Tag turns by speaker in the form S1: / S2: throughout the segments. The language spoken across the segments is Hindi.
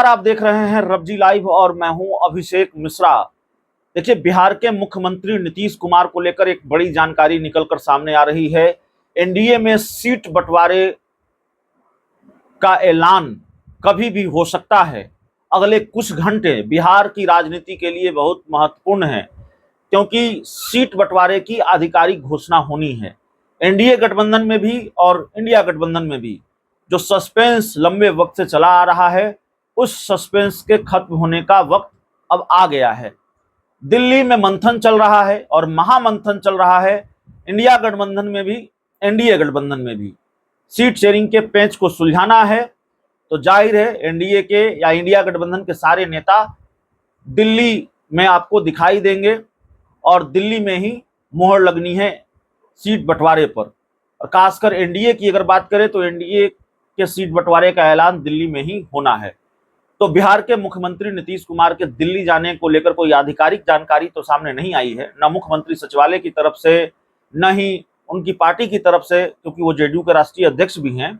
S1: आप देख रहे हैं रबजी लाइव और मैं हूं अभिषेक मिश्रा। देखिए, बिहार के मुख्यमंत्री नीतीश कुमार को लेकर एक बड़ी जानकारी निकलकर सामने आ रही है। एनडीए में सीट बंटवारे का ऐलान कभी भी हो सकता है। अगले कुछ घंटे बिहार की राजनीति के लिए बहुत महत्वपूर्ण है, क्योंकि सीट बंटवारे की आधिकारिक घोषणा होनी है। एनडीए गठबंधन में भी और इंडिया गठबंधन में भी जो सस्पेंस लंबे वक्त से चला आ रहा है, उस सस्पेंस के खत्म होने का वक्त अब आ गया है। दिल्ली में मंथन चल रहा है और महामंथन चल रहा है इंडिया गठबंधन में भी, एनडीए गठबंधन में भी। सीट शेयरिंग के पेंच को सुलझाना है, तो जाहिर है एनडीए के या इंडिया गठबंधन के सारे नेता दिल्ली में आपको दिखाई देंगे और दिल्ली में ही मुहर लगनी है सीट बंटवारे पर। और खासकर एनडीए की अगर बात करें तो एनडीए के सीट बंटवारे का ऐलान दिल्ली में ही होना है। तो बिहार के मुख्यमंत्री नीतीश कुमार के दिल्ली जाने को लेकर कोई आधिकारिक जानकारी तो सामने नहीं आई है, न मुख्यमंत्री सचिवालय की तरफ से, न ही उनकी पार्टी की तरफ से, क्योंकि वो जेडीयू के राष्ट्रीय अध्यक्ष भी हैं,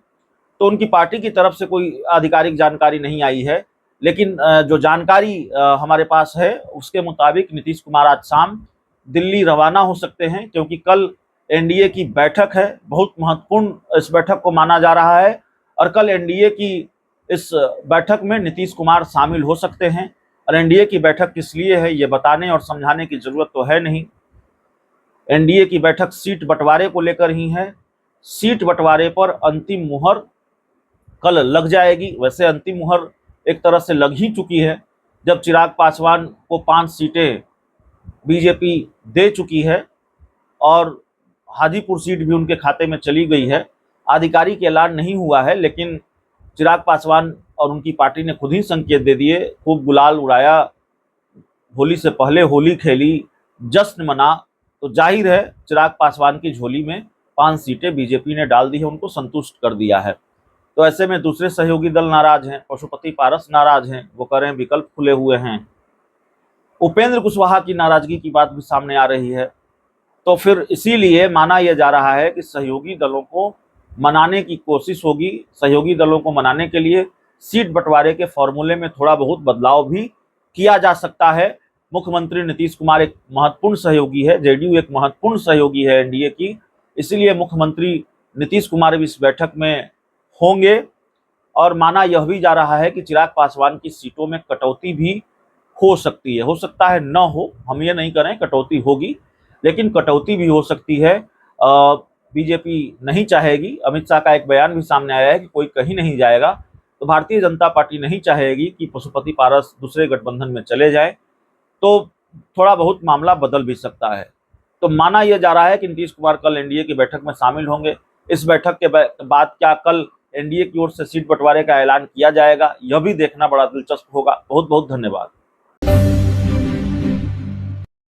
S1: तो उनकी पार्टी की तरफ से कोई आधिकारिक जानकारी नहीं आई है। लेकिन जो जानकारी हमारे पास है उसके मुताबिक नीतीश कुमार आज शाम दिल्ली रवाना हो सकते हैं, क्योंकि कल एनडीए की बैठक है। बहुत महत्वपूर्ण इस बैठक को माना जा रहा है और कल एनडीए की इस बैठक में नीतीश कुमार शामिल हो सकते हैं। और एनडीए की बैठक किस लिए है ये बताने और समझाने की जरूरत तो है नहीं। एनडीए की बैठक सीट बंटवारे को लेकर ही है। सीट बंटवारे पर अंतिम मुहर कल लग जाएगी। वैसे अंतिम मुहर एक तरह से लग ही चुकी है, जब चिराग पासवान को 5 सीटें बीजेपी दे चुकी है और हाजीपुर सीट भी उनके खाते में चली गई है। आधिकारिक ऐलान नहीं हुआ है, लेकिन चिराग पासवान और उनकी पार्टी ने खुद ही संकेत दे दिए, खूब गुलाल उड़ाया, होली से पहले होली खेली, जश्न मना। तो जाहिर है चिराग पासवान की झोली में 5 सीटें बीजेपी ने डाल दी है, उनको संतुष्ट कर दिया है। तो ऐसे में दूसरे सहयोगी दल नाराज हैं, पशुपति पारस नाराज हैं, वो कह रहे हैं विकल्प खुले हुए हैं। उपेंद्र कुशवाहा की नाराजगी की बात भी सामने आ रही है। तो फिर इसीलिए माना यह जा रहा है कि सहयोगी दलों को मनाने की कोशिश होगी। सहयोगी दलों को मनाने के लिए सीट बंटवारे के फॉर्मूले में थोड़ा बहुत बदलाव भी किया जा सकता है। मुख्यमंत्री नीतीश कुमार एक महत्वपूर्ण सहयोगी है, जेडीयू एक महत्वपूर्ण सहयोगी है एनडीए की, इसलिए मुख्यमंत्री नीतीश कुमार भी इस बैठक में होंगे। और माना यह भी जा रहा है कि चिराग पासवान की सीटों में कटौती भी हो सकती है। हो सकता है न हो, हम ये नहीं करें, कटौती होगी, लेकिन कटौती भी हो सकती है। बीजेपी नहीं चाहेगी। अमित शाह का एक बयान भी सामने आया है कि कोई कहीं नहीं जाएगा। तो भारतीय जनता पार्टी नहीं चाहेगी कि पशुपति पारस दूसरे गठबंधन में चले जाए, तो थोड़ा बहुत मामला बदल भी सकता है। तो माना यह जा रहा है कि नीतीश कुमार कल एनडीए की बैठक में शामिल होंगे। इस बैठक के बाद क्या कल एनडीए की ओर से सीट बंटवारे का ऐलान किया जाएगा, यह भी देखना बड़ा दिलचस्प होगा। बहुत बहुत धन्यवाद।